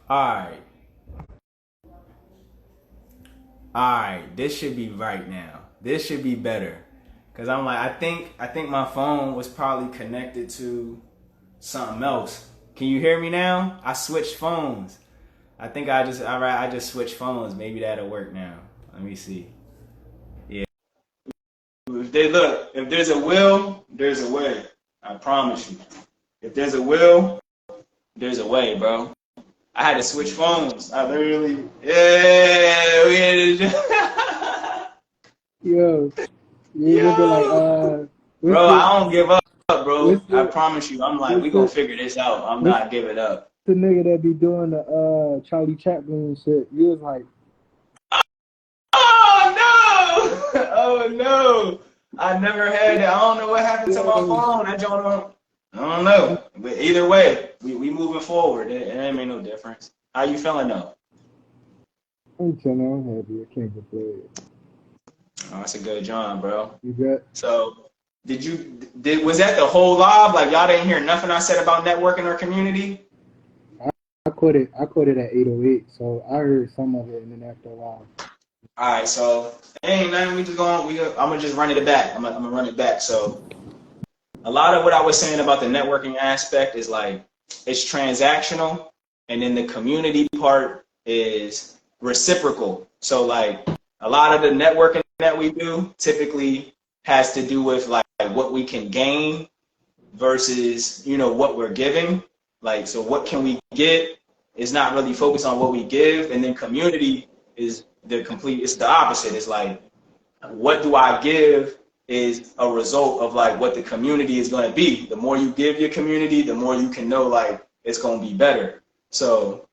Alright. Alright. This should be right now. This should be better. Cause I'm like, I think my phone was probably connected to something else. Can you hear me now? I switched phones. I just switched phones. Maybe that'll work now. Let me see. Yeah. If there's a will, there's a way. I promise you. If there's a will, there's a way, bro. I had to switch phones. I literally, yeah, we had to. Yo, you gonna be like, Yo, what's bro, the I don't give up, bro. what's I the promise you. I'm like, what's we gonna the figure this out. I'm what's not giving up. the nigga that be doing the Charlie Chaplin shit? You was like, Oh no! Oh no! I never had that. I don't know what happened to my yo, phone. I don't know. But either way, we moving forward. It ain't make no difference. How you feeling though? I'm chilling, I'm happy, I can't complain. Oh, that's a good job, bro. You got So, was that the whole live? Like y'all didn't hear nothing I said about networking or community? I caught it at 8:08, so I heard some of it, and then after a while, All right, so ain't nothing. We just going. I'm gonna just run it back. I'm gonna run it back. So a lot of what I was saying about the networking aspect is like it's transactional, and then the community part is reciprocal. So like a lot of the networking that we do typically has to do with like what we can gain versus what we're giving. Like, so what can we get is not really focused on what we give, and then community is it's the opposite. It's like what do I give is a result of like what the community is going to be. The more you give your community, the more you can know like it's going to be better. So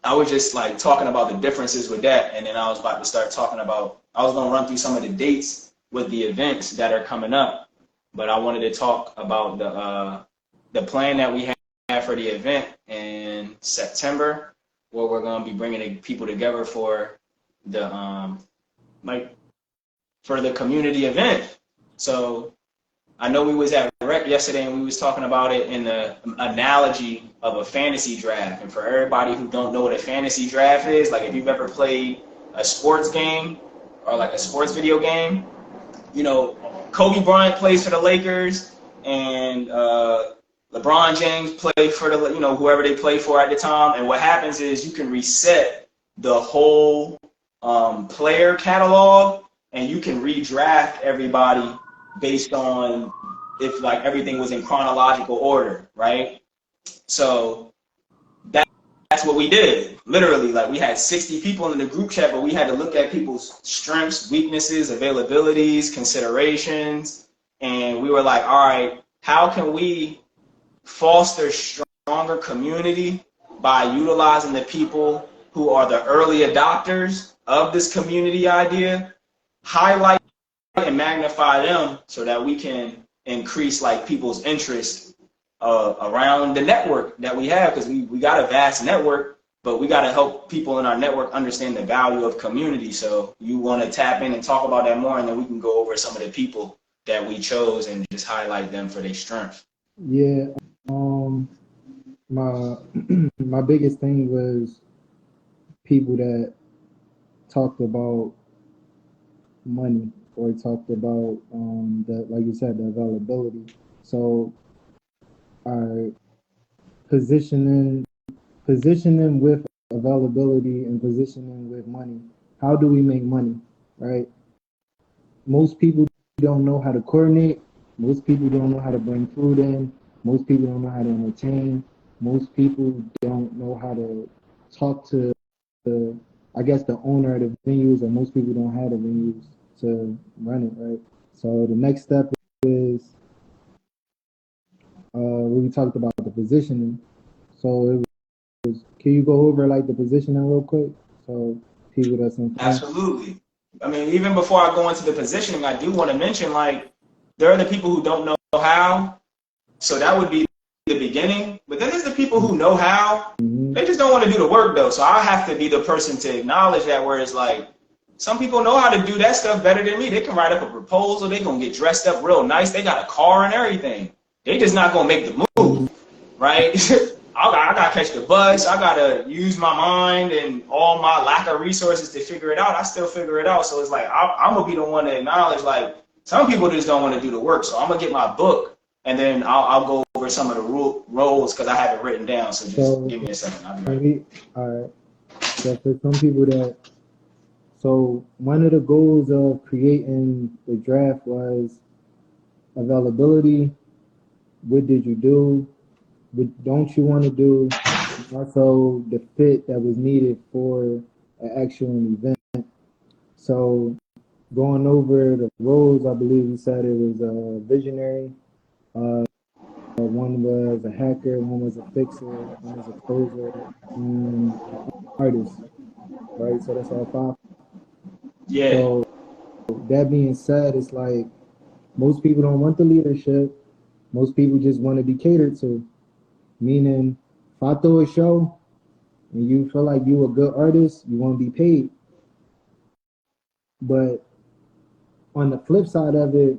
I was just like talking about the differences with that, and then I was about to start talking about, I was going to run through some of the dates with the events that are coming up, but I wanted to talk about the plan that we have for the event in September, where we're going to be bringing people together for the like for the community event. So I know we was at Rec yesterday and we was talking about it in the analogy of a fantasy draft. And for everybody who don't know what a fantasy draft is, like if you've ever played a sports game or like a sports video game, Kobe Bryant plays for the Lakers and LeBron James played for the, whoever they play for at the time. And what happens is you can reset the whole player catalog, and you can redraft everybody based on if like everything was in chronological order, right? So that's what we did. Literally, like we had 60 people in the group chat, but we had to look at people's strengths, weaknesses, availabilities, considerations, and we were like, all right, how can we foster stronger community by utilizing the people who are the early adopters of this community idea, highlight and magnify them so that we can increase like people's interest around the network that we have, because we got a vast network, but we got to help people in our network understand the value of community. So you want to tap in and talk about that more, and then we can go over some of the people that we chose and just highlight them for their strength. yeah. My my biggest thing was people that talked about money or talked about the, like you said, the availability. So our positioning positioning with availability and positioning with money. How do we make money, right? Most people don't know how to coordinate. Most people don't know how to bring food in. Most people don't know how to entertain. Most people don't know how to talk to the, I guess, the owner of the venues, or most people don't have the venues to run it, right? So the next step is we talked about the positioning. So can you go over like the positioning real quick? So people that's informed. Absolutely. I mean, even before I go into the positioning, I do want to mention like there are the people who don't know how. So that would be the beginning. But then there's the people who know how. Mm-hmm. They just don't want to do the work though. So I have to be the person to acknowledge that, where it's like some people know how to do that stuff better than me. They can write up a proposal. They gonna get dressed up real nice. They got a car and everything. They just not gonna make the move, right? I gotta catch the bus. I gotta use my mind and all my lack of resources to figure it out. I still figure it out. So it's like I'm gonna be the one to acknowledge like some people just don't want to do the work. So I'm gonna get my book and then I'll go over some of the roles because I have it written down. So just So give me a second. I'll be right. maybe, all right. So for some people that, so one of the goals of creating the draft was availability. What did you do? What don't you want to do? Also, the fit that was needed for an actual event. So going over the roles, I believe you said it was a visionary. One was a hacker, one was a fixer, one was a closer, and an artist. Right. So that's all five. Yeah. So that being said, it's like most people don't want the leadership. Most people just want to be catered to. Meaning, if I throw a show and you feel like you a good artist, you won't be paid. But on the flip side of it,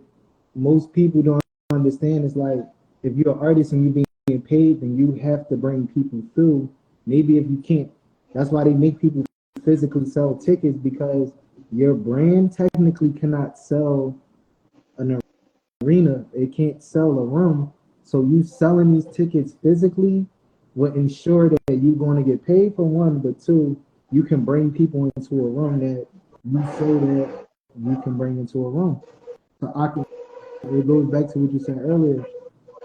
most people don't understand. It's like if you're an artist and you're being paid, then you have to bring people through. Maybe if you can't, that's why they make people physically sell tickets because your brand technically cannot sell an arena. It can't sell a room. So you selling these tickets physically will ensure that you're going to get paid for one, but two, you can bring people into a room that you say that you can bring into a room. So I can, it goes back to what you said earlier.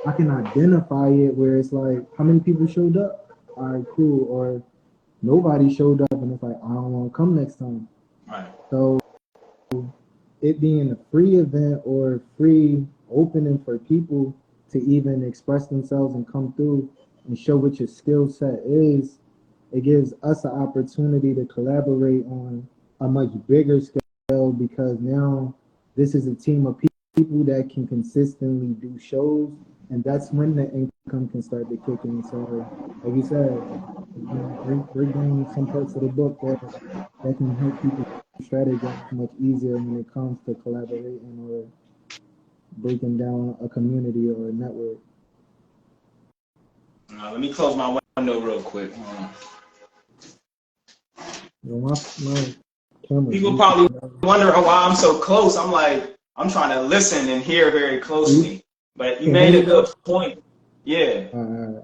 I can identify it where it's like, how many people showed up? All right, cool. Or nobody showed up and it's like, I don't want to come next time. Right. So it being a free event or free opening for people to even express themselves and come through and show what your skill set is, it gives us an opportunity to collaborate on a much bigger scale because now this is a team of people that can consistently do shows, and that's when the income can start to kick in. So, like you said, break down some parts of the book that can help people strategize much easier when it comes to collaborating or breaking down a community or a network. Let me close my window real quick. You know, my camera's People leaking. probably wonder why I'm so close. I'm like, I'm trying to listen and hear very You closely. But you can hear made me a good now? point. Yeah. Uh,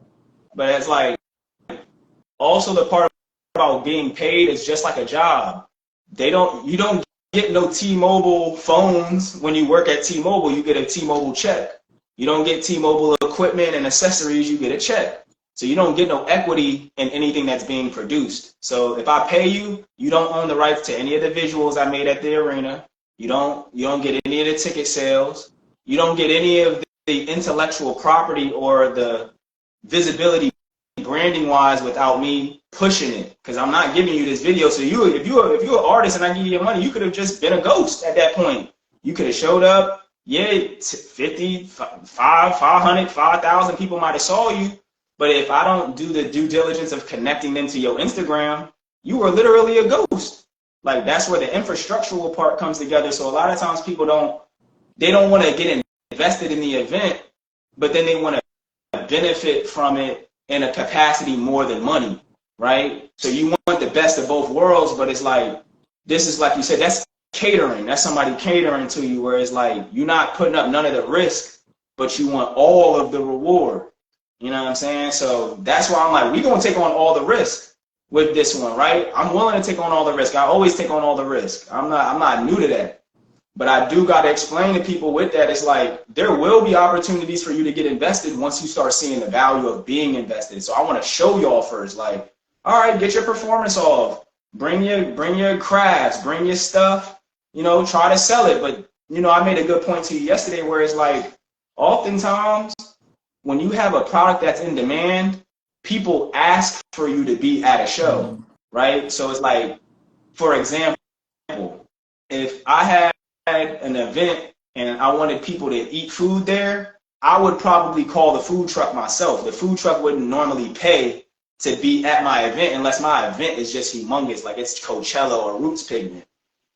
But it's like also the part about being paid is just like a job. You don't get no T-Mobile phones when you work at T-Mobile. You get a T-Mobile check. You don't get T-Mobile equipment and accessories. You get a check. So you don't get no equity in anything that's being produced. So if I pay you, you don't own the rights to any of the visuals I made at the arena. You don't get any of the ticket sales. You don't get any of the intellectual property or the visibility branding wise without me pushing it because I'm not giving you this video. So if you're an artist and I give you your money, you could have just been a ghost at that point. You could have showed up. Yeah, 50, 500, 5,000 people might have saw you. But if I don't do the due diligence of connecting them to your Instagram, you were literally a ghost. Like that's where the infrastructural part comes together. So a lot of times people they don't want to get invested in the event, but then they want to benefit from it in a capacity more than money, right? So you want the best of both worlds, but it's like, this is like you said, that's catering. That's somebody catering to you, where it's like, you're not putting up none of the risk, but you want all of the reward. You know what I'm saying? So that's why I'm like, we're going to take on all the risk with this one, right? I'm willing to take on all the risk. I always take on all the risk. I'm not new to that. But I do got to explain to people with that, it's like there will be opportunities for you to get invested once you start seeing the value of being invested. So I want to show y'all first, like, all right, get your performance off, bring your crafts, bring your stuff, try to sell it. But I made a good point to you yesterday where it's like, oftentimes when you have a product that's in demand, people ask for you to be at a show, right? So it's like, for example, if I had an event and I wanted people to eat food there, I would probably call the food truck myself. The food truck wouldn't normally pay to be at my event unless my event is just humongous, like it's Coachella or Roots Pigment.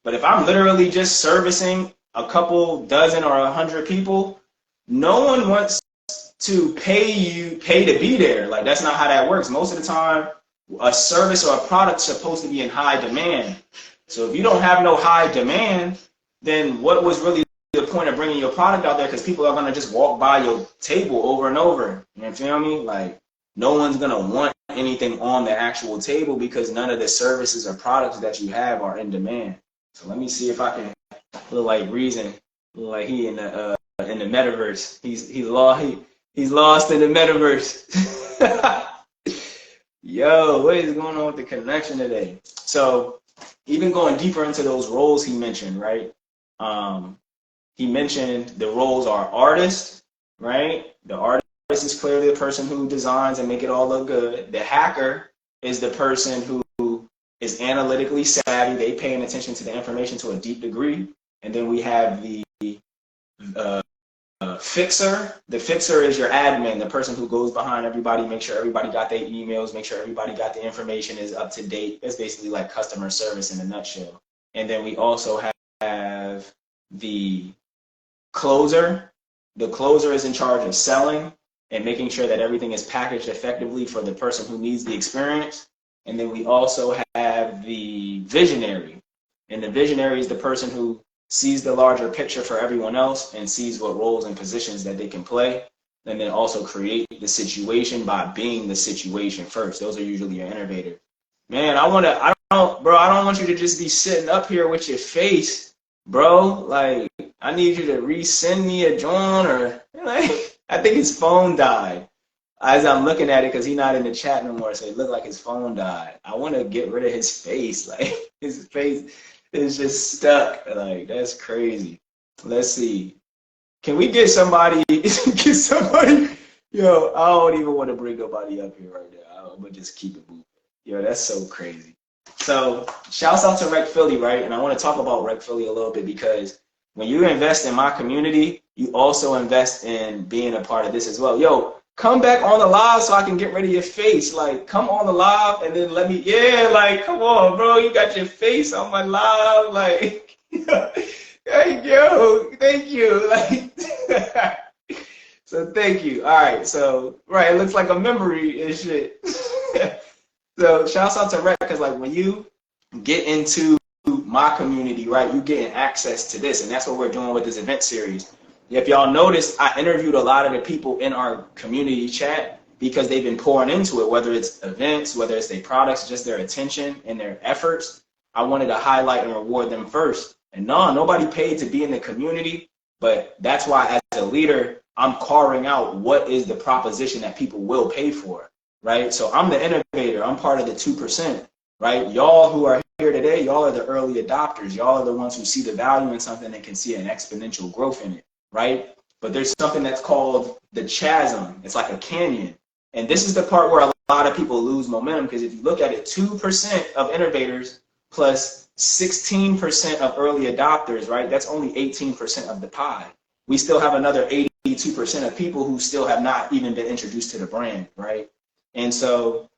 But if I'm literally just servicing a couple dozen or 100 people, no one wants to pay to be there. Like, that's not how that works. Most of the time, a service or a product is supposed to be in high demand. So if you don't have no high demand, then what was really the point of bringing your product out there? Because people are going to just walk by your table over and over. You feel me? Like, no one's going to want anything on the actual table because none of the services or products that you have are in demand. So let me see if I can look like Reason, look like he in the metaverse. He's lost in the metaverse. Yo, what is going on with the connection today? So even going deeper into those roles he mentioned, right? He mentioned the roles are artist, right? The artist is clearly the person who designs and make it all look good. The hacker is the person who is analytically savvy. They paying attention to the information to a deep degree. And then we have the fixer. The fixer is your admin, the person who goes behind everybody, make sure everybody got their emails, make sure everybody got the information is up to date. That's basically like customer service in a nutshell. And then we also have the closer. The closer is in charge of selling and making sure that everything is packaged effectively for the person who needs the experience. And then we also have the visionary. And the visionary is the person who sees the larger picture for everyone else and sees what roles and positions that they can play, and then also create the situation by being the situation first. Those are usually your innovators. Man, I don't want you to just be sitting up here with your face, bro. Like, I need you to resend me a joint, or like, I think his phone died. As I'm looking at it, because he's not in the chat no more, so it looked like his phone died. I want to get rid of his face. Like, his face is just stuck. Like, that's crazy. Let's see. Can we get somebody? Yo, I don't even want to bring nobody up here right now. I'm gonna just keep it moving. Yo, that's so crazy. So, shouts out to Rec Philly, right? And I want to talk about Rec Philly a little bit because when you invest in my community, you also invest in being a part of this as well. Yo, come back on the live so I can get rid of your face. Like, come on the live and then let me, yeah, like, come on, bro. You got your face on my live. Like, thank you. Like, so thank you. All right, so, right, it looks like a memory and shit. So shouts out to Rec, because like when you get into my community, right, you getting access to this, and that's what we're doing with this event series. If y'all noticed, I interviewed a lot of the people in our community chat because they've been pouring into it, whether it's events, whether it's their products, just their attention and their efforts. I wanted to highlight and reward them first. And no, nobody paid to be in the community, but that's why as a leader, I'm carving out what is the proposition that people will pay for, right? So I'm the innovator. I'm part of the 2%, right? Y'all who are here today, y'all are the early adopters. Y'all are the ones who see the value in something and can see an exponential growth in it, right? But there's something that's called the chasm. It's like a canyon. And this is the part where a lot of people lose momentum, because if you look at it, 2% of innovators plus 16% of early adopters, right? That's only 18% of the pie. We still have another 82% of people who still have not even been introduced to the brand, right? And so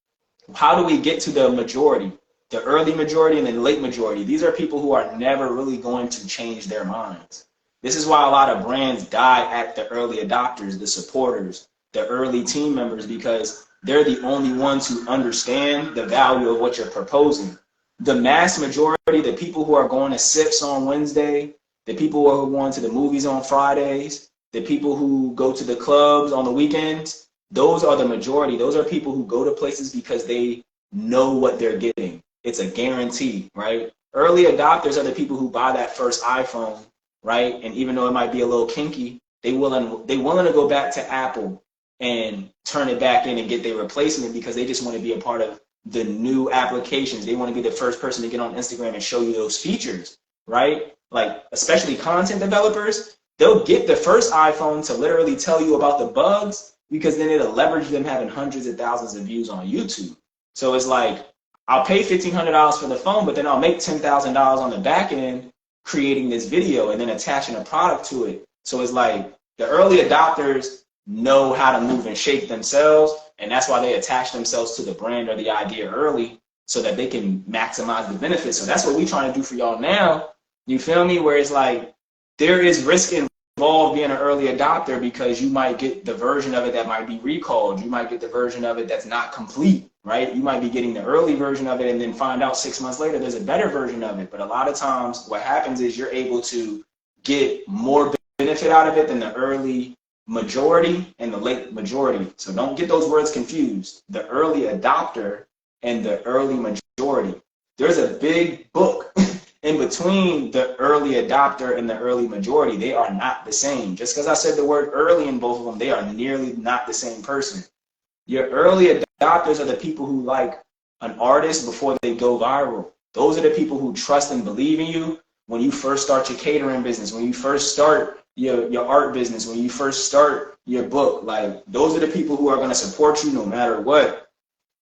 how do we get to the majority, the early majority and the late majority? These are people who are never really going to change their minds. This is why a lot of brands die at the early adopters, the supporters, the early team members, because they're the only ones who understand the value of what you're proposing. The mass majority, the people who are going to SIPs on Wednesday, the people who are going to the movies on Fridays, the people who go to the clubs on the weekends, those are the majority. Those are people who go to places because they know what they're getting. It's a guarantee, right? Early adopters are the people who buy that first iPhone, right? And even though it might be a little kinky, they willing to go back to Apple and turn it back in and get their replacement because they just want to be a part of the new applications. They want to be the first person to get on Instagram and show you those features, right? Like, especially content developers, they'll get the first iPhone to literally tell you about the bugs, because then it'll leverage them having hundreds of thousands of views on YouTube. So it's like, I'll pay $1,500 for the phone, but then I'll make $10,000 on the back end creating this video and then attaching a product to it. So it's like the early adopters know how to move and shape themselves, and that's why they attach themselves to the brand or the idea early so that they can maximize the benefits. So that's what we're trying to do for y'all now. You feel me? Where it's like, there is risk involved being an early adopter because you might get the version of it that might be recalled. You might get the version of it that's not complete, right? You might be getting the early version of it and then find out 6 months later there's a better version of it. But a lot of times what happens is you're able to get more benefit out of it than the early majority and the late majority. So don't get those words confused. The early adopter and the early majority. There's a big book in between the early adopter and the early majority. They are not the same. Just because I said the word early in both of them, they are nearly not the same person. Your early adopters are the people who like an artist before they go viral. Those are the people who trust and believe in you when you first start your catering business, when you first start your art business, when you first start your book. Like, those are the people who are going to support you no matter what.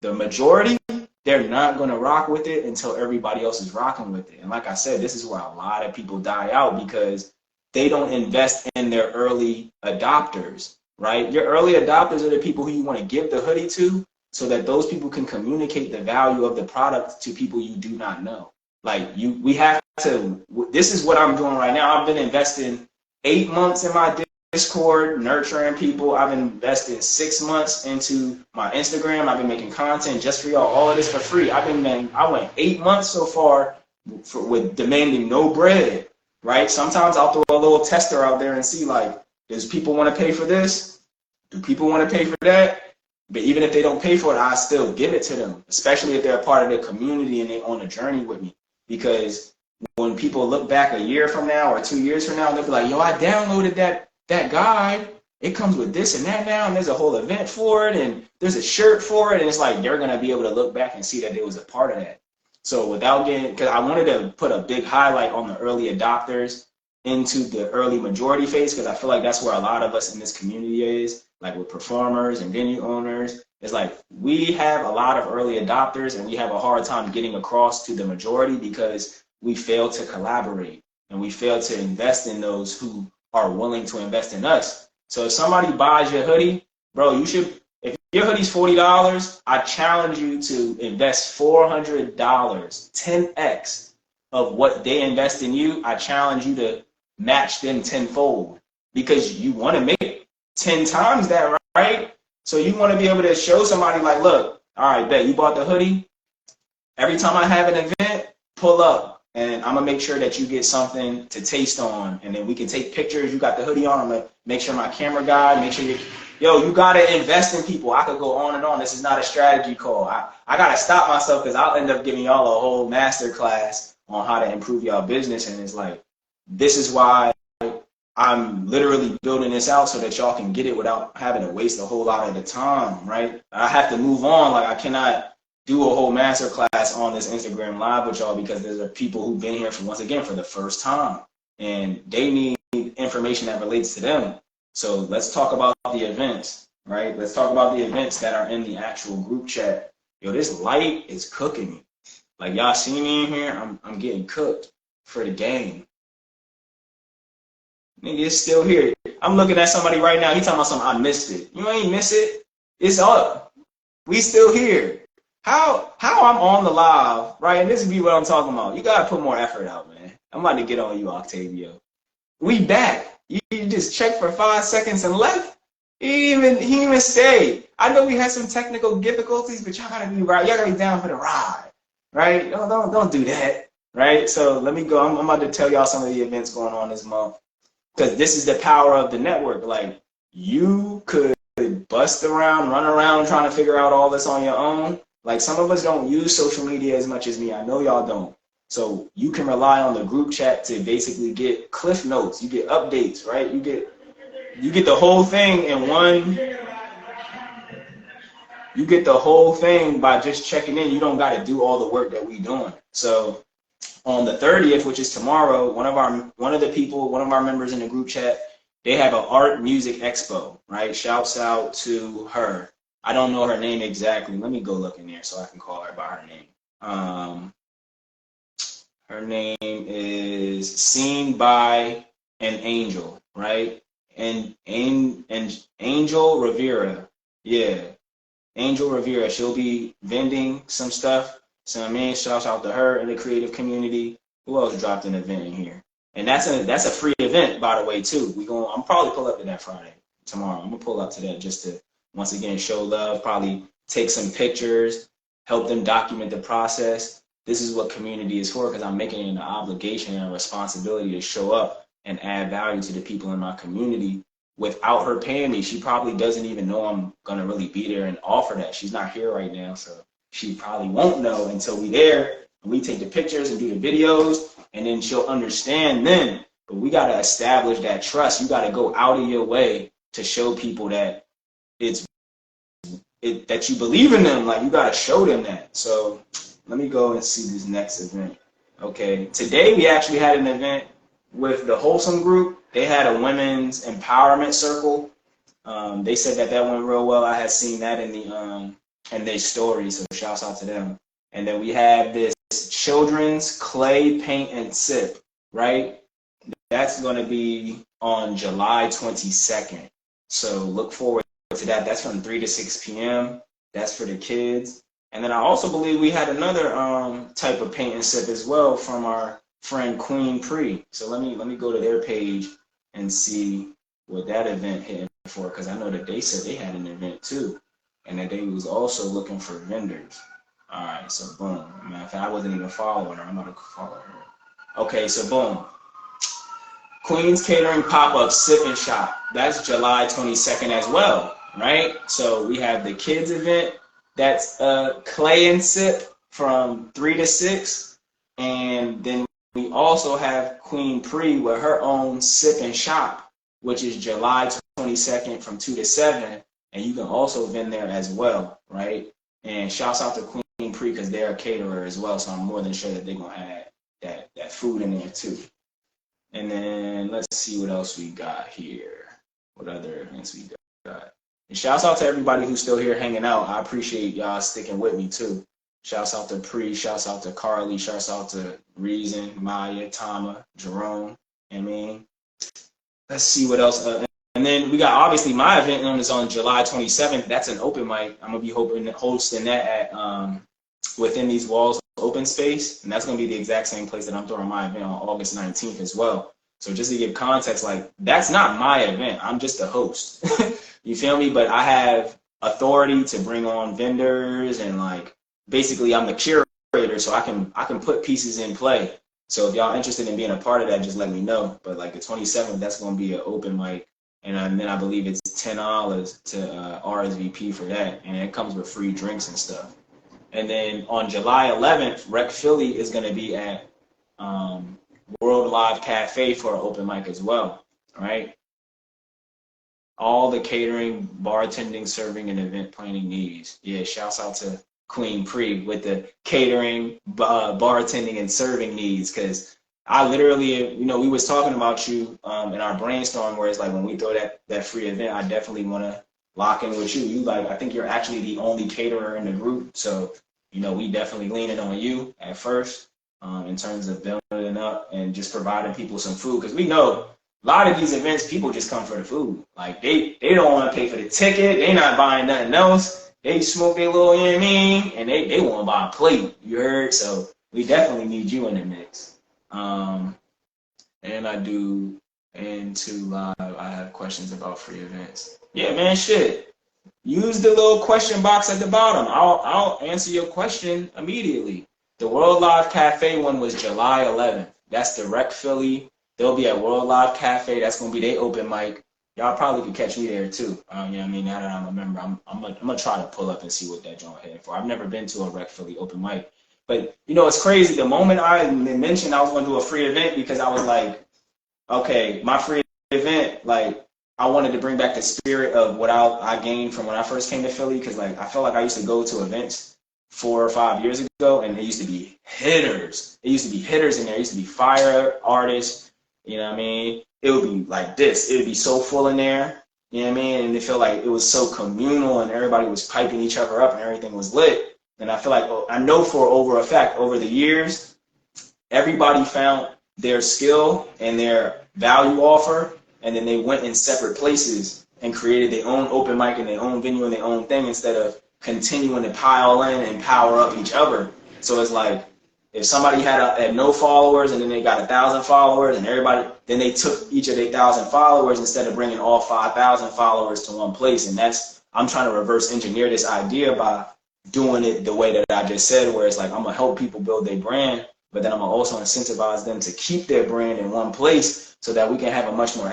The majority, they're not going to rock with it until everybody else is rocking with it. And like I said, this is where a lot of people die out because they don't invest in their early adopters, right? Your early adopters are the people who you want to give the hoodie to so that those people can communicate the value of the product to people you do not know. Like, we have to, this is what I'm doing right now. I've been investing 8 months in my Discord, nurturing people. I've invested 6 months into my Instagram. I've been making content just for y'all. All of this for free. I went 8 months so far with demanding no bread, right? Sometimes I'll throw a little tester out there and see, like, does people want to pay for this? Do people want to pay for that? But even if they don't pay for it, I still give it to them, especially if they're a part of the community and they're on a journey with me. Because when people look back a year from now or 2 years from now, they'll be like, yo, I downloaded that guide. It comes with this and that now, and there's a whole event for it, and there's a shirt for it, and it's like they're gonna be able to look back and see that they was a part of that. So without getting, because I wanted to put a big highlight on the early adopters into the early majority phase, because I feel like that's where a lot of us in this community is, like with performers and venue owners. It's like we have a lot of early adopters, and we have a hard time getting across to the majority because we fail to collaborate and we fail to invest in those who are willing to invest in us. So if somebody buys your hoodie, bro, you should, if your hoodie's $40, I challenge you to invest $400, 10x of what they invest in you. I challenge you to match them tenfold because you want to make 10 times that, right? So you want to be able to show somebody like, look, all right, bet you bought the hoodie. Every time I have an event, pull up. And I'm going to make sure that you get something to taste on. And then we can take pictures. You got the hoodie on. I'm going to make sure my camera guy, make sure you got to invest in people. I could go on and on. This is not a strategy call. I got to stop myself because I'll end up giving y'all a whole master class on how to improve y'all business. And it's like, this is why I'm literally building this out so that y'all can get it without having to waste a whole lot of the time, right? I have to move on. Like, I cannot do a whole master class on this Instagram live with y'all because there's people who've been here for, once again, for the first time, and they need information that relates to them. So let's talk about the events, right? Let's talk about the events that are in the actual group chat. Yo, this light is cooking me. Like, y'all see me in here? I'm getting cooked for the game. Nigga, it's still here. I'm looking at somebody right now. He talking about something, I missed it. You ain't miss it. It's up. We still here. How I'm on the live, right? And this is what I'm talking about. You gotta put more effort out, man. I'm about to get on you, Octavio. We back. You just checked for 5 seconds and left. He even stayed. I know we had some technical difficulties, but y'all gotta be right. Y'all gotta be down for the ride, right? Don't do that, right? So let me go. I'm about to tell y'all some of the events going on this month, because this is the power of the network. Like, you could bust around, run around trying to figure out all this on your own. Like, some of us don't use social media as much as me. I know y'all don't. So you can rely on the group chat to basically get cliff notes. You get updates, right? You get the whole thing in one. You get the whole thing by just checking in. You don't got to do all the work that we doing. So on the 30th, which is tomorrow, one of our members in the group chat, they have an art music expo, right? Shouts out to her. I don't know her name exactly. Let me go look in there so I can call her by her name. Her name is Seen by an Angel, right? And Angel Rivera. Yeah. Angel Rivera. She'll be vending some stuff. So, I mean, shouts out to her in the creative community. Who else dropped an event in here? And that's a free event, by the way, too. I'm probably pull up to that Friday tomorrow. I'm gonna pull up to that just to once again show love, probably take some pictures, help them document the process. This is what community is for, because I'm making it an obligation and a responsibility to show up and add value to the people in my community without her paying me. She probably doesn't even know I'm gonna really be there and offer that. She's not here right now, so she probably won't know until we there and we take the pictures and do the videos, and then she'll understand then. But we gotta establish that trust. You gotta go out of your way to show people that that you believe in them. Like, you gotta show them that. So let me go and see this next event. Okay, today we actually had an event with the Wholesome Group. They had a women's empowerment circle. They said that went real well. I had seen that in their story, so shouts out to them. And then we have this children's clay paint and sip, right? That's going to be on July 22nd. So look forward to that. That's from 3 to 6 p.m. That's for the kids. And then I also believe we had another type of paint and sip as well from our friend Queen Pre. So let me go to their page and see what that event hit for, because I know that they said they had an event too, and that they was also looking for vendors. All right, so boom. Matter of fact, I wasn't even following her. I'm about to follow her. Okay, so boom. Queen's Catering Pop-Up Sip and Shop. That's July 22nd as well, right? So we have the kids event. That's Clay and Sip from 3 to 6. And then we also have Queen Pre with her own Sip and Shop, which is July 22nd from 2 to 7. And you can also vend there as well, right? And shouts out to Queen Pre because they're a caterer as well. So I'm more than sure that they're going to add that food in there too. And then let's see what else we got here. What other events we got? And shouts out to everybody who's still here hanging out. I appreciate y'all sticking with me too. Shouts out to Pre, shouts out to Carly, shouts out to Reason, Maya, Tama, Jerome. I mean, let's see what else. And then we got obviously my event is on July 27th. That's an open mic. I'm gonna be hosting that at Within These Walls open space, and that's gonna be the exact same place that I'm throwing my event on August 19th as well. So just to give context, like, that's not my event. I'm just the host. You feel me? But I have authority to bring on vendors, and like basically I'm the curator, so I can put pieces in play. So if y'all interested in being a part of that, just let me know. But like the 27th, that's gonna be an open mic, and then I believe it's $10 to RSVP for that, and it comes with free drinks and stuff. And then on July 11th, Rec Philly is going to be at World Live Cafe for an open mic as well, right? All the catering, bartending, serving, and event planning needs. Yeah, shouts out to Queen Pre with the catering, bartending, and serving needs, because I literally, we was talking about you in our brainstorm, where it's like when we throw that free event, I definitely want to lock in with you. I think you're actually the only caterer in the group, so we definitely leaning on you at first in terms of building up and just providing people some food, because we know a lot of these events, people just come for the food. Like they don't want to pay for the ticket, they not buying nothing else. They smoke their little, and they want to buy a plate. You heard? So we definitely need you in the mix. And I do into live. I have questions about free events. Yeah, man, shit. Use the little question box at the bottom. I'll answer your question immediately. The World Live Cafe one was July 11th. That's the Rec Philly. They'll be at World Live Cafe. That's gonna be their open mic. Y'all probably could catch me there too. Now that I'm a member, I'm gonna try to pull up and see what that joint heading for. I've never been to a Rec Philly open mic, but it's crazy. The moment I mentioned I was gonna do a free event, because I was like, okay, my free event, like, I wanted to bring back the spirit of what I gained from when I first came to Philly, because like I felt like I used to go to events 4 or 5 years ago, and there used to be hitters. It used to be hitters in there. It used to be fire artists. You know what I mean? It would be like this. It would be so full in there. You know what I mean? And it felt like it was so communal, and everybody was piping each other up, and everything was lit. And I feel like, I know for a fact, over the years, everybody found their skill and their value offer, and then they went in separate places and created their own open mic and their own venue and their own thing, instead of continuing to pile in and power up each other. So it's like, if somebody had no followers and then they got 1,000 followers and everybody, then they took each of their 1,000 followers instead of bringing all 5,000 followers to one place. And I'm trying to reverse engineer this idea by doing it the way that I just said, where it's like, I'm gonna help people build their brand, but then I'm gonna also incentivize them to keep their brand in one place so that we can have a much more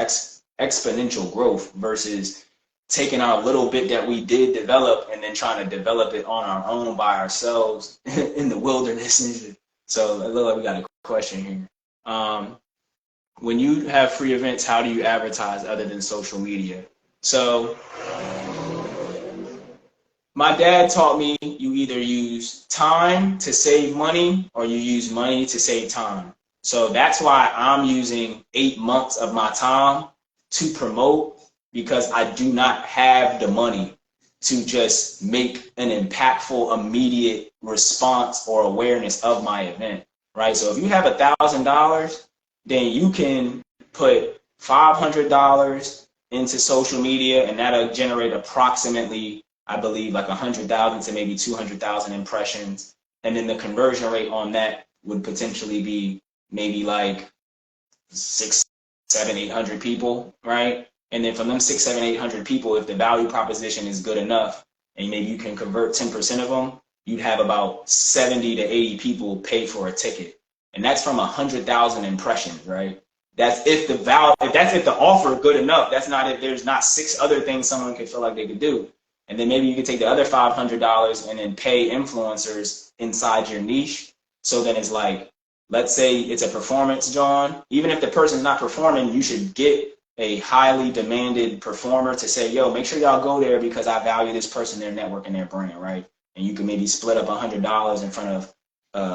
exponential growth versus taking our little bit that we did develop and then trying to develop it on our own by ourselves in the wilderness. So it looks like we got a question here. When you have free events, how do you advertise other than social media? So my dad taught me you either use time to save money or you use money to save time. So that's why I'm using 8 months of my time to promote, because I do not have the money to just make an impactful, immediate response or awareness of my event, right? So if you have $1,000, then you can put $500 into social media, and that'll generate approximately, I believe, like 100,000 to maybe 200,000 impressions. And then the conversion rate on that would potentially be maybe like 600, 700, 800 people, right? And then from them 600, 700, 800 people, if the value proposition is good enough, and maybe you can convert 10% of them, you'd have about 70 to 80 people pay for a ticket. And that's from 100,000 impressions, right? That's if the offer good enough. That's not if there's not 6 other things someone could feel like they could do. And then maybe you could take the other $500 and then pay influencers inside your niche. So then it's like, let's say it's a performance, John. Even if the person's not performing, you should get a highly demanded performer to say, yo, make sure y'all go there because I value this person, their network, and their brand, right? And you can maybe split up $100 in front of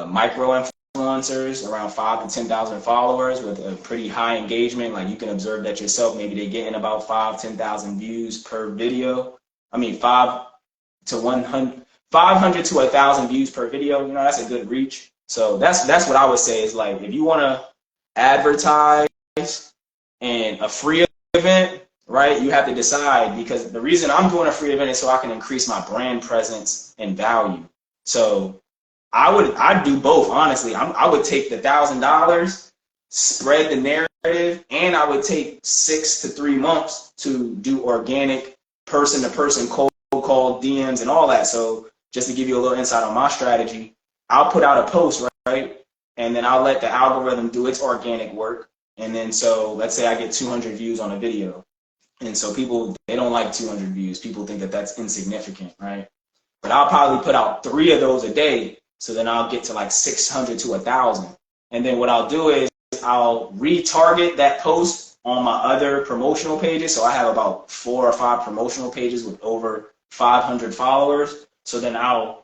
micro influencers around 5,000 to 10,000 followers with a pretty high engagement. Like you can observe that yourself. Maybe they get in about 5,000 to 10,000 views per video. I mean, 500 to 1,000 views per video. You know, that's a good reach. So that's what I would say is like, if you want to advertise and a free event, right, you have to decide, because the reason I'm doing a free event is so I can increase my brand presence and value. So I'd do both, honestly. I would take the $1,000, spread the narrative, and I would take 6 to 3 months to do organic person-to-person cold call, DMs, and all that. So just to give you a little insight on my strategy, I'll put out a post, right, and then I'll let the algorithm do its organic work. And then so let's say I get 200 views on a video. And so people, they don't like 200 views. People think that that's insignificant, right? But I'll probably put out 3 of those a day. So then I'll get to like 600 to 1,000. And then what I'll do is I'll retarget that post on my other promotional pages. So I have about 4 or 5 promotional pages with over 500 followers. So then I'll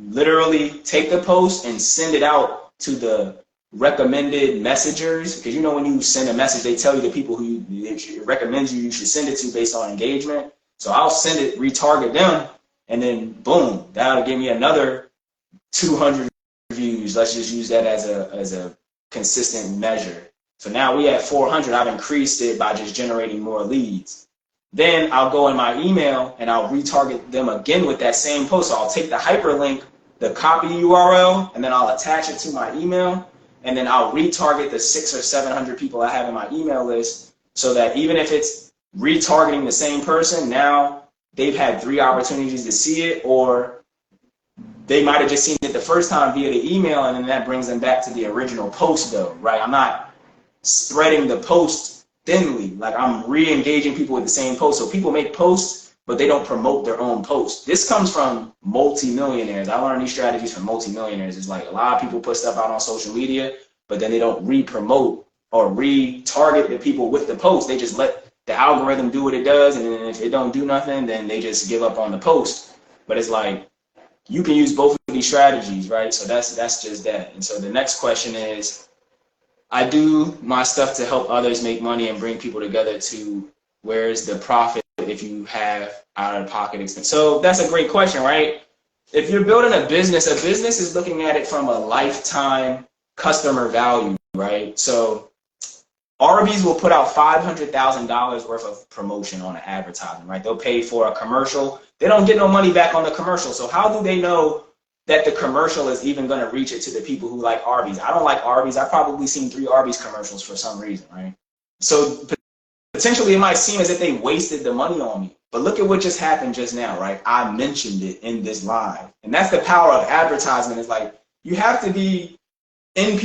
literally take the post and send it out to the recommended messengers, because you know when you send a message, they tell you the people who it recommends you should send it to based on engagement. So I'll send it, retarget them, and then boom, that'll give me another 200 views. Let's just use that as a consistent measure. So now we have 400. I've increased it by just generating more leads. Then I'll go in my email and I'll retarget them again with that same post. So I'll take the hyperlink, the copy URL, and then I'll attach it to my email. And then I'll retarget the 600 or 700 people I have in my email list, so that even if it's retargeting the same person, now they've had 3 opportunities to see it, or they might have just seen it the first time via the email, and then that brings them back to the original post though, right? I'm not spreading the post thinly, like I'm re-engaging people with the same post. So people make posts, but they don't promote their own posts. This comes from multi-millionaires. I learned these strategies from multi-millionaires. It's like a lot of people put stuff out on social media, but then they don't re-promote or re-target the people with the post. They just let the algorithm do what it does, and then if it don't do nothing, then they just give up on the post. But it's like, you can use both of these strategies, right? So that's just that. And so the next question is, I do my stuff to help others make money and bring people together to where's the profit if you have out-of-pocket expense? So that's a great question, right? If you're building a business is looking at it from a lifetime customer value, right? So RVs will put out $500,000 worth of promotion on an advertisement, right? They'll pay for a commercial. They don't get no money back on the commercial. So how do they know that the commercial is even going to reach it to the people who like Arby's. I don't like Arby's. I've probably seen 3 Arby's commercials for some reason, right? So potentially it might seem as if they wasted the money on me. But look at what just happened just now, right? I mentioned it in this live. And that's the power of advertisement. Is like, you have to be in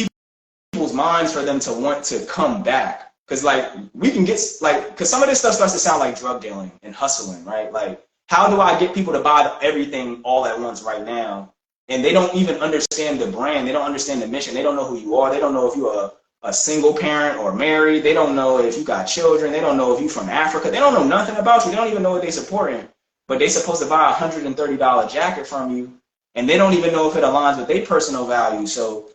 people's minds for them to want to come back. Because like, we can get, like, because some of this stuff starts to sound like drug dealing and hustling, right? Like, how do I get people to buy everything all at once right now? And they don't even understand the brand. They don't understand the mission. They don't know who you are. They don't know if you're a single parent or married. They don't know if you got children. They don't know if you're from Africa. They don't know nothing about you. They don't even know what they're supporting. But they're supposed to buy a $130 jacket from you, and they don't even know if it aligns with their personal values. So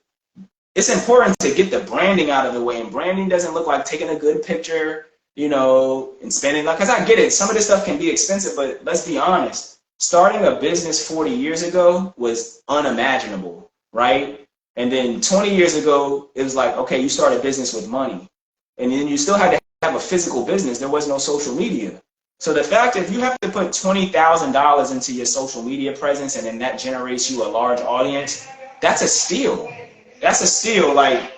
it's important to get the branding out of the way. And branding doesn't look like taking a good picture, you know, and spending, like, because I get it. Some of this stuff can be expensive, but let's be honest. Starting a business 40 years ago was unimaginable, right? And then 20 years ago, it was like, okay, you start a business with money. And then you still had to have a physical business. There was no social media. So the fact that if you have to put $20,000 into your social media presence and then that generates you a large audience, that's a steal. That's a steal. Like,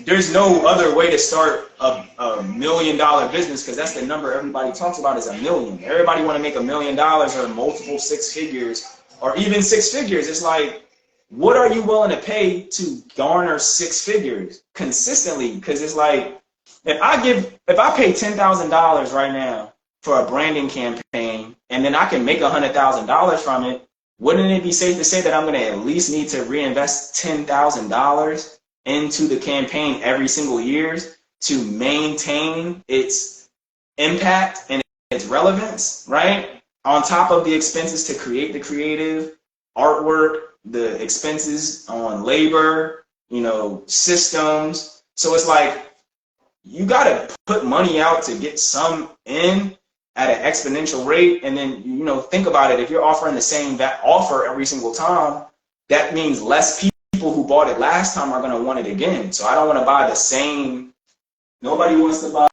there's no other way to start a $1 million business, because that's the number everybody talks about is $1 million. Everybody want to make $1 million or multiple 6 figures or even 6 figures. It's like, what are you willing to pay to garner 6 figures consistently? Because it's like, if I pay $10,000 right now for a branding campaign, and then I can make $100,000 from it, wouldn't it be safe to say that I'm going to at least need to reinvest $10,000 into the campaign every single year to maintain its impact and its relevance, right? On top of the expenses to create the creative artwork, the expenses on labor, you know, systems. So it's like, you got to put money out to get some in at an exponential rate. And then, you know, think about it. If you're offering the same offer every single time, that means less people who bought it last time are going to want it again. So I don't want to buy the same, nobody wants to buy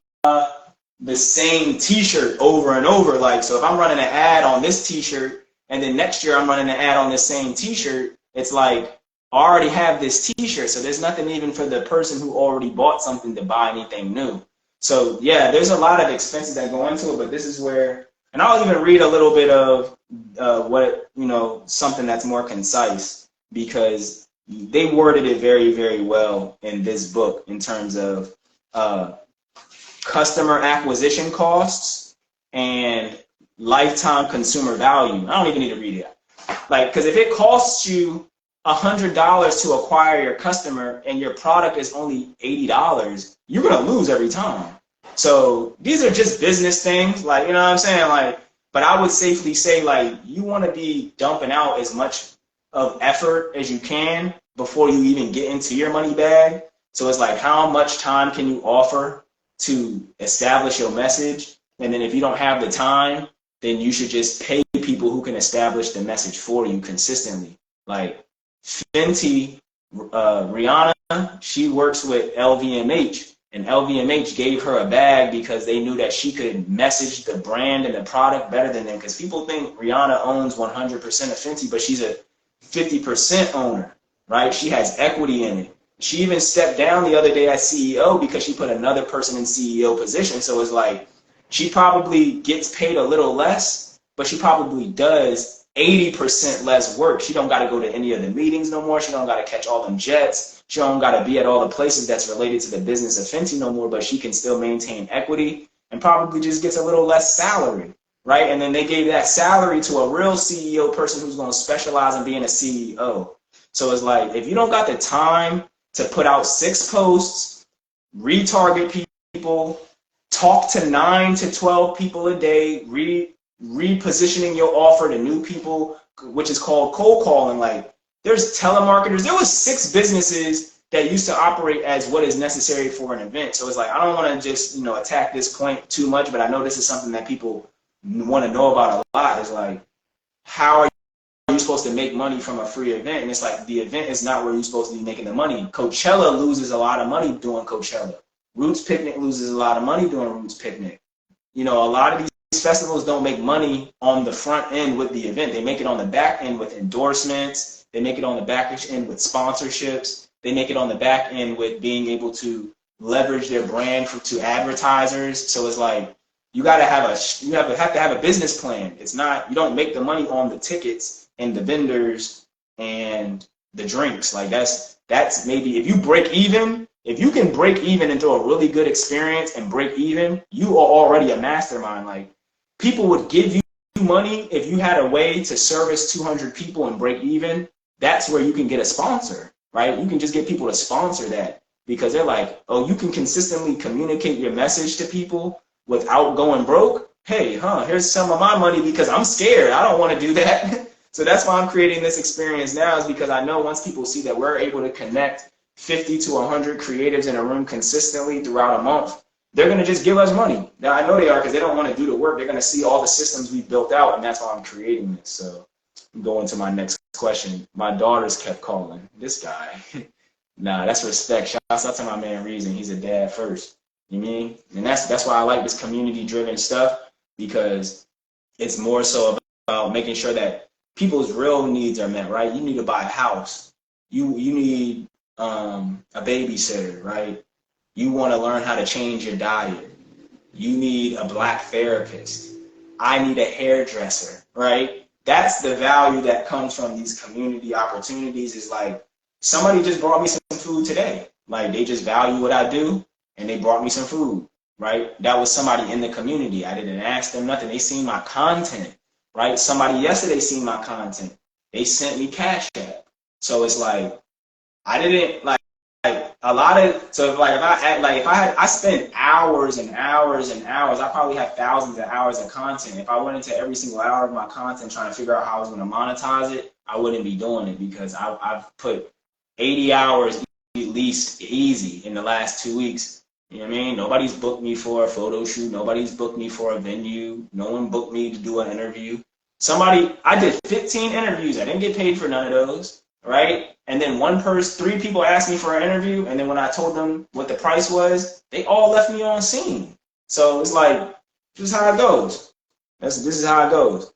the same t-shirt over and over. Like, so if I'm running an ad on this t-shirt and then next year I'm running an ad on this same t-shirt, it's like, I already have this t-shirt, so there's nothing even for the person who already bought something to buy anything new. So yeah, there's a lot of expenses that go into it, but this is where, and I'll even read a little bit of what, you know, something that's more concise, because they worded it very, very well in this book in terms of customer acquisition costs and lifetime consumer value. I don't even need to read it. Like, because if it costs you $100 to acquire your customer and your product is only $80, you're going to lose every time. So these are just business things, like, you know what I'm saying? Like, but I would safely say, like, you want to be dumping out as much of effort as you can before you even get into your money bag. So it's like, how much time can you offer to establish your message? And then if you don't have the time, then you should just pay people who can establish the message for you consistently. Like Fenty, Rihanna, she works with LVMH, and LVMH gave her a bag because they knew that she could message the brand and the product better than them. Because people think Rihanna owns 100% of Fenty, but she's a 50% owner, right? She has equity in it. She even stepped down the other day as CEO because she put another person in CEO position. So it's like, she probably gets paid a little less, but she probably does 80% less work. She don't got to go to any of the meetings no more. She don't got to catch all them jets. She don't got to be at all the places that's related to the business of Fenty no more, but she can still maintain equity and probably just gets a little less salary, right? And then they gave that salary to a real CEO person who's going to specialize in being a CEO. So it's like, if you don't got the time to put out 6 posts, retarget people, talk to 9 to 12 people a day, repositioning your offer to new people, which is called cold calling. Like, there's telemarketers. There was 6 businesses that used to operate as what is necessary for an event. So it's like, I don't want to just, you know, attack this point too much, but I know this is something that people want to know about a lot. Is like, how are you supposed to make money from a free event? And it's like, the event is not where you're supposed to be making the money. Coachella loses a lot of money doing Coachella. Roots Picnic loses a lot of money doing Roots Picnic. You know, a lot of these festivals don't make money on the front end with the event. They make it on the back end with endorsements They make it on the back end with sponsorships. They make it on the back end with being able to leverage their brand to advertisers. So it's like you gotta have have to have a business plan. It's not, you don't make the money on the tickets and the vendors and the drinks. Like that's maybe if you break even, if you can break even and throw a really good experience and break even, you are already a mastermind. Like people would give you money if you had a way to service 200 people and break even. That's where you can get a sponsor, right? You can just get people to sponsor that because they're like, oh, you can consistently communicate your message to people without going broke. Hey, here's some of my money because I'm scared. I don't want to do that. So that's why I'm creating this experience now, is because I know once people see that we're able to connect 50 to 100 creatives in a room consistently throughout a month, they're going to just give us money. Now, I know they are because they don't want to do the work. They're going to see all the systems we built out, and that's why I'm creating this. So I'm going to my next question. My daughters kept calling. This guy. Nah, that's respect. Shouts out to my man Reason. He's a dad first. You mean? And that's why I like this community-driven stuff, because it's more so about making sure that people's real needs are met, right? You need to buy a house. You need a babysitter, right? You want to learn how to change your diet. You need a black therapist. I need a hairdresser, right? That's the value that comes from these community opportunities, is like, somebody just brought me some food today. Like, they just value what I do, and they brought me some food, right? That was somebody in the community. I didn't ask them nothing. They seen my content, right? Somebody yesterday seen my content. They sent me Cash App. So it's like, I didn't like a lot of, so like if I spent hours and hours and hours, I probably have thousands of hours of content. If I went into every single hour of my content trying to figure out how I was going to monetize it, I wouldn't be doing it, because I've put 80 hours at least easy in the last 2 weeks. You know what I mean? Nobody's booked me for a photo shoot. Nobody's booked me for a venue. No one booked me to do an interview. I did 15 interviews. I didn't get paid for none of those, right? And then three people asked me for an interview, and then when I told them what the price was, they all left me on scene. So it's like, this is how it goes. This is how it goes.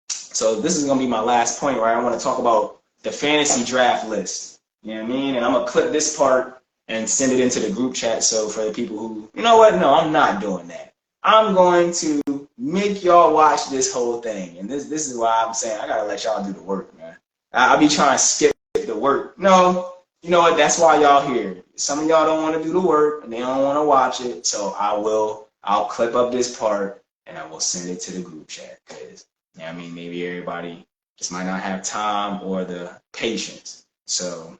So this is gonna be my last point, where I want to talk about the fantasy draft list. You know what I mean? And I'm gonna clip this part and send it into the group chat. So for the people who, you know what? No, I'm not doing that. I'm going to make y'all watch this whole thing. And this is why I'm saying I gotta let y'all do the work, man. I'll be trying to skip the work. No, you know what? That's why y'all here. Some of y'all don't want to do the work and they don't want to watch it. So I'll clip up this part and I will send it to the group chat, because, you know, I mean, maybe everybody just might not have time or the patience. So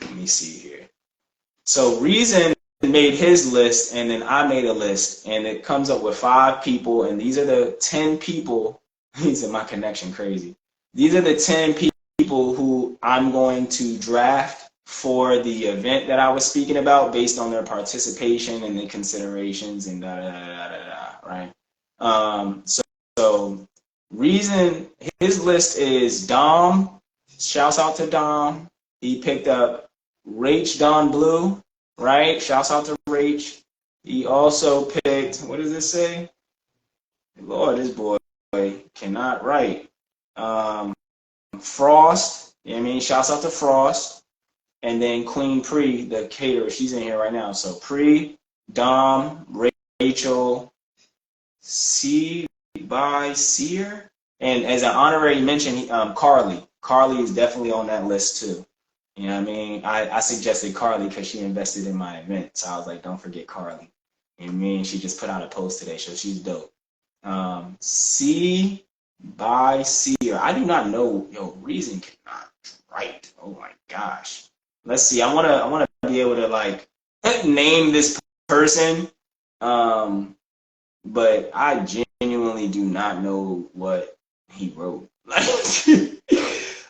let me see here. So Reason made his list, and then I made a list, and it comes up with 5 people, and these are the 10 people. These are my connection crazy. These are the 10 people who I'm going to draft for the event that I was speaking about, based on their participation and the considerations and right? So Reason, his list is Dom. Shouts out to Dom. He picked up Rach Don Blue, right? Shouts out to Rach. He also picked, what does this say? Lord, this boy cannot write. Frost, you know what I mean? Shouts out to Frost. And then Queen Pre, the caterer, she's in here right now. So Pre, Dom, Rachel, C by Seer, and as an honorary mention, Carly. Carly is definitely on that list too. You know what I mean? I suggested Carly because she invested in my event. So I was like, don't forget Carly. You know what I mean? She just put out a post today, so she's dope. C by Seer. I do not know. Yo, Reason cannot write. Oh my gosh. Let's see. I wanna be able to like name this person. But I genuinely do not know what he wrote. Like,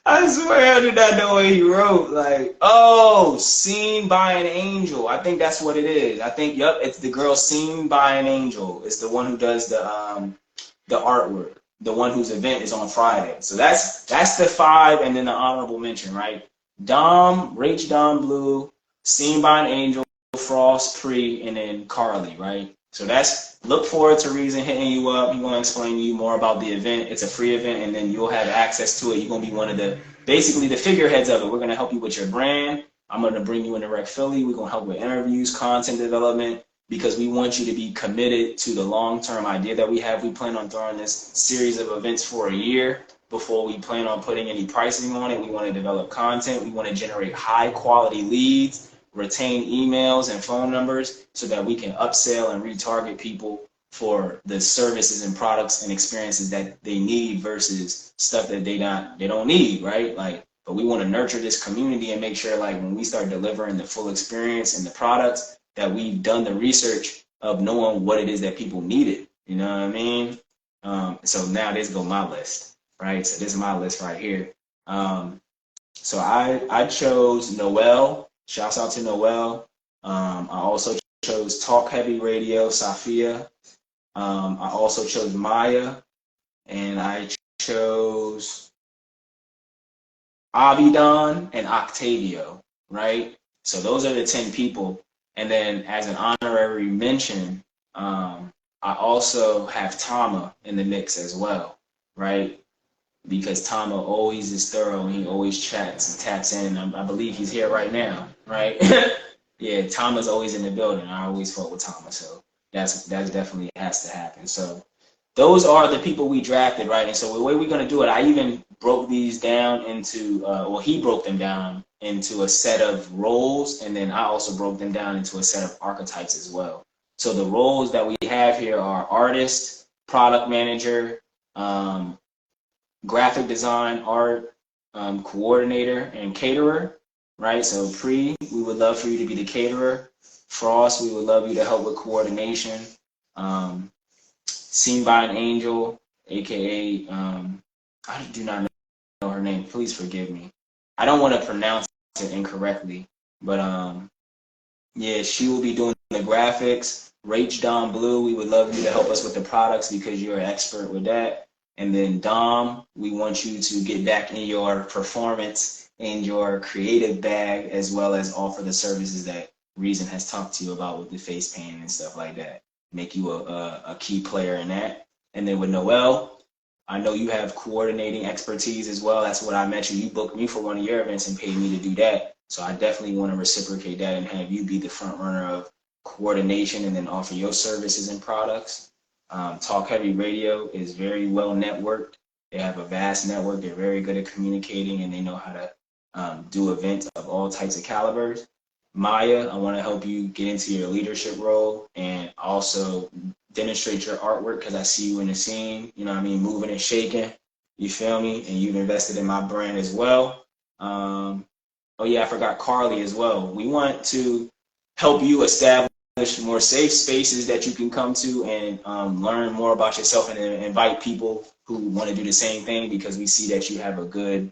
I swear I do not know what he wrote. Like, oh, Seen by an Angel. I think that's what it is. I think, yep, it's the girl Seen by an Angel. It's the one who does the artwork. The one whose event is on Friday. So that's the 5, and then the honorable mention, right? Dom, Rach Dom Blue, Seen by an Angel, Frost, Pre, and then Carly, right? So look forward to Reason hitting you up. He's going to explain to you more about the event. It's a free event, and then you'll have access to it. You're going to be one of basically the figureheads of it. We're going to help you with your brand. I'm going to bring you into Rec Philly. We're going to help with interviews, content development, because we want you to be committed to the long-term idea that we have. We plan on throwing this series of events for a year before we plan on putting any pricing on it. We want to develop content. We want to generate high-quality leads, retain emails and phone numbers so that we can upsell and retarget people for the services and products and experiences that they need versus stuff that they don't need, right? But we want to nurture this community and make sure when we start delivering the full experience and the products that we've done the research of knowing what it is that people needed. You know what I mean? So now this go my list, right? So this is my list right here. So I chose Noel. Shouts out to Noel. I also chose Talk Heavy Radio, Safia. I also chose Maya, and I chose Abidan and Octavio, right? So those are the 10 people. And then as an honorary mention, I also have Tama in the mix as well, right? Because Tama always is thorough and he always chats and taps in. I believe he's here right now, right? Yeah, Tama's always in the building. I always fought with Tama, so that's definitely has to happen. So those are the people we drafted, right? And so the way we're going to do it, I even broke these down into, he broke them down into a set of roles, and then I also broke them down into a set of archetypes as well. So the roles that we have here are artist, product manager, graphic design, art, coordinator, and caterer, right? So we would love for you to be the caterer. Frost, we would love you to help with coordination. Seen by an Angel, aka I do not know her name. Please forgive me. I don't want to pronounce it incorrectly, but yeah, she will be doing the graphics. Rach Dom Blue, we would love you to help us with the products because you're an expert with that. And then Dom, we want you to get back in your performance and your creative bag, as well as offer the services that Reason has talked to you about with the face painting and stuff like that. Make you a key player in that. And then with Noel, I know you have coordinating expertise as well. That's what I mentioned. You booked me for one of your events and paid me to do that. So I definitely want to reciprocate that and have you be the front runner of coordination and then offer your services and products. Talk Heavy Radio is very well networked. They have a vast network. They're very good at communicating and they know how to do events of all types of calibers. Maya, I want to help you get into your leadership role and also demonstrate your artwork because I see you in the scene, you know what I mean, moving and shaking, you feel me? And you've invested in my brand as well. Oh yeah, I forgot Carly as well. We want to help you establish more safe spaces that you can come to and learn more about yourself and invite people who want to do the same thing because we see that you have a good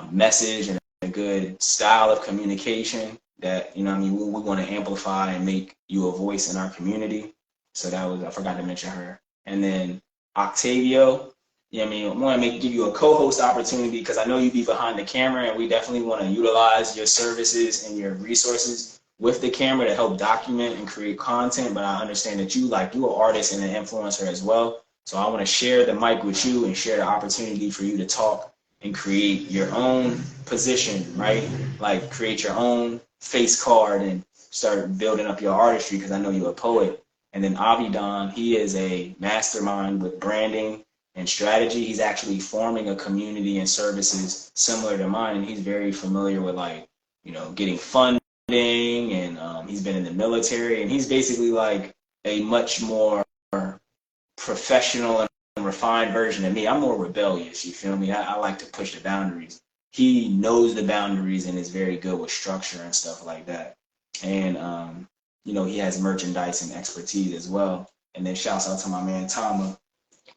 message and a good style of communication that, you know what I mean, we want to amplify and make you a voice in our community. So that was, I forgot to mention her. And then Octavio, you know what I mean, I want to give you a co-host opportunity because I know you be behind the camera and we definitely want to utilize your services and your resources with the camera to help document and create content. But I understand that you're an artist and an influencer as well. So I want to share the mic with you and share the opportunity for you to talk and create your own position, right? Like create your own face card and start building up your artistry because I know you're a poet. And then Avidan, he is a mastermind with branding and strategy. He's actually forming a community and services similar to mine. And he's very familiar with getting funding and he's been in the military and he's basically like a much more professional and refined version of me. I'm more rebellious, you feel me? I like to push the boundaries. He knows the boundaries and is very good with structure and stuff like that. And, he has merchandise and expertise as well. And then shouts out to my man, Tama.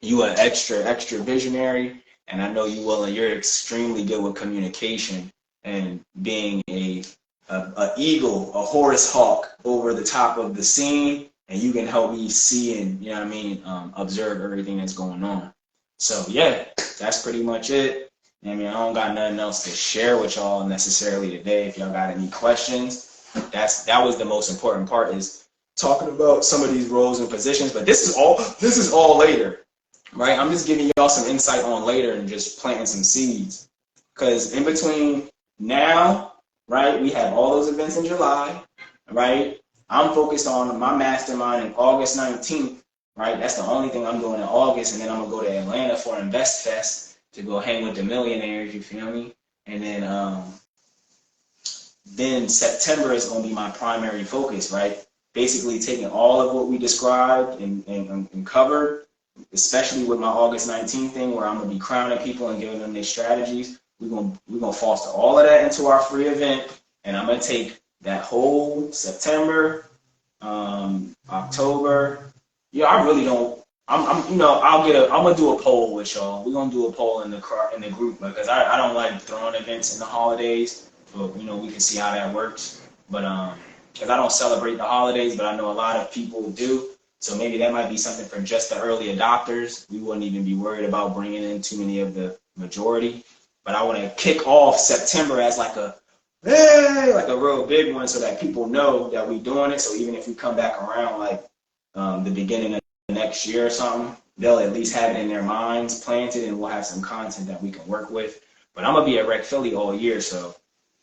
You are extra visionary. And I know you will, and you're extremely good with communication and being a eagle, a Horus hawk over the top of the scene. And you can help me see and, observe everything that's going on. So yeah, that's pretty much it. I mean, I don't got nothing else to share with y'all necessarily today. If y'all got any questions, that was the most important part is talking about some of these roles and positions, but this is all later, right? I'm just giving y'all some insight on later and just planting some seeds. Because in between now, right, we have all those events in July, right? I'm focused on my mastermind in August 19th, right? That's the only thing I'm doing in August, and then I'm gonna go to Atlanta for Invest Fest to go hang with the millionaires, you feel me? And then September is gonna be my primary focus, right? Basically taking all of what we described and covered, especially with my August 19th thing where I'm gonna be crowning people and giving them their strategies. We're gonna foster all of that into our free event, and I'm gonna take that whole September, October. Yeah, I really don't. I'm I'm gonna do a poll with y'all. We're gonna do a poll in the group because I don't like throwing events in the holidays, but we can see how that works. But because I don't celebrate the holidays, but I know a lot of people do. So maybe that might be something for just the early adopters. We wouldn't even be worried about bringing in too many of the majority. But I want to kick off September as like a real big one so that people know that we're doing it. So even if we come back around like the beginning of next year or something, they'll at least have it in their minds planted, and we'll have some content that we can work with. But I'm going to be at Rec Philly all year, so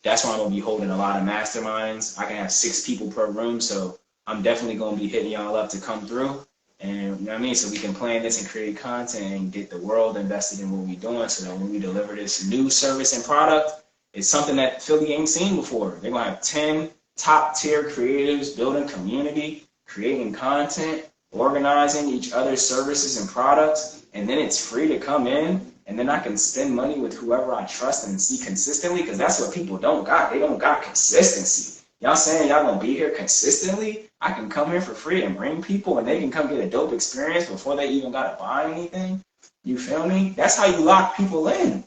that's why I'm going to be holding a lot of masterminds. I can have 6 people per room, so I'm definitely going to be hitting y'all up to come through. And you know what I mean? So we can plan this and create content and get the world invested in what we're doing so that when we deliver this new service and product, it's something that Philly ain't seen before. They're going to have 10 top tier creatives building community, creating content, organizing each other's services and products, and then it's free to come in, and then I can spend money with whoever I trust and see consistently, because that's what people don't got. They don't got consistency. Y'all saying y'all gonna be here consistently? I can come here for free and bring people, and they can come get a dope experience before they even gotta buy anything. You feel me? That's how you lock people in.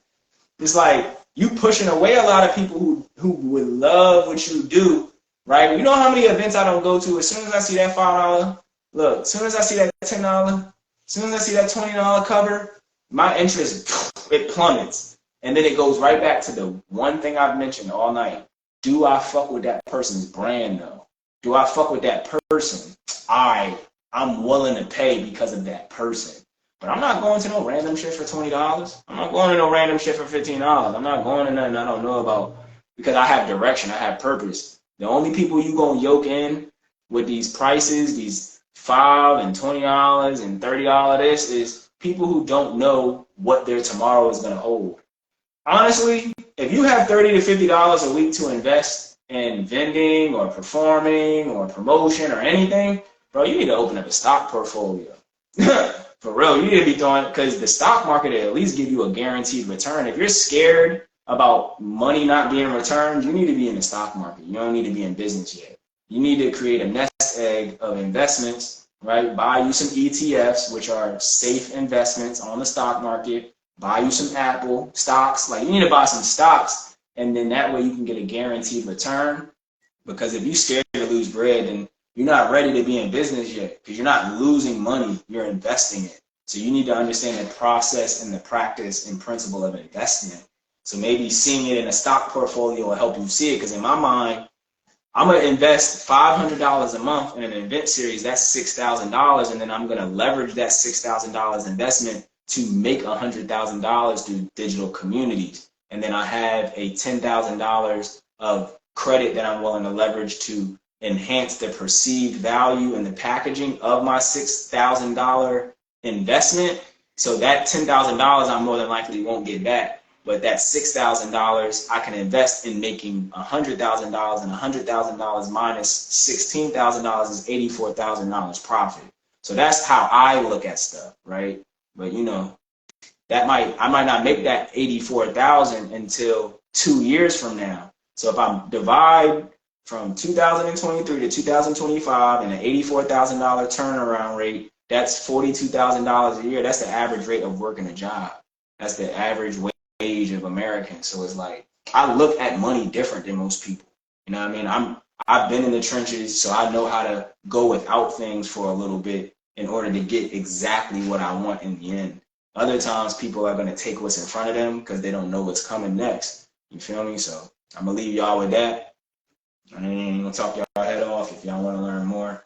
It's like you pushing away a lot of people who would love what you do, right? You know how many events I don't go to? As soon as I see that $5, look, as soon as I see that $10, as soon as I see that $20 cover, my interest, it plummets. And then it goes right back to the one thing I've mentioned all night. Do I fuck with that person's brand though? Do I fuck with that person? I'm willing to pay because of that person. But I'm not going to no random shit for $20. I'm not going to no random shit for $15. I'm not going to nothing I don't know about because I have direction, I have purpose. The only people you gonna yoke in with these prices, these $5 and $20 and $30 this is people who don't know what their tomorrow is gonna hold. Honestly, if you have $30 to $50 a week to invest in vending or performing or promotion or anything, bro, you need to open up a stock portfolio. For real, you need to be throwing, because the stock market will at least give you a guaranteed return. If you're scared about money not being returned, you need to be in the stock market. You don't need to be in business yet. You need to create a nest egg of investments, right? Buy you some ETFs, which are safe investments on the stock market. Buy you some Apple stocks. Like, you need to buy some stocks, and then that way you can get a guaranteed return. Because if you're scared to lose bread, then you're not ready to be in business yet, because you're not losing money, you're investing it. So you need to understand the process and the practice and principle of investment. So maybe seeing it in a stock portfolio will help you see it, because in my mind, I'm going to invest $500 a month in an event series. That's $6,000, and then I'm going to leverage that $6,000 investment to make $100,000 through digital communities. And then I have a $10,000 of credit that I'm willing to leverage to enhance the perceived value and the packaging of my $6,000 investment. So that $10,000 I more than likely won't get back, but that $6,000 I can invest in making $100,000, and $100,000 minus $16,000 is $84,000 profit. So that's how I look at stuff, right? But I might not make that 84,000 until 2 years from now. So if I divide from 2023 to 2025 and an $84,000 turnaround rate, that's $42,000 a year. That's the average rate of working a job. That's the average wage of Americans. So it's like, I look at money different than most people. You know what I mean? I've been in the trenches, so I know how to go without things for a little bit in order to get exactly what I want in the end. Other times people are going to take what's in front of them because they don't know what's coming next. You feel me? So I'm going to leave y'all with that. I ain't going to talk y'all head off. If y'all want to learn more,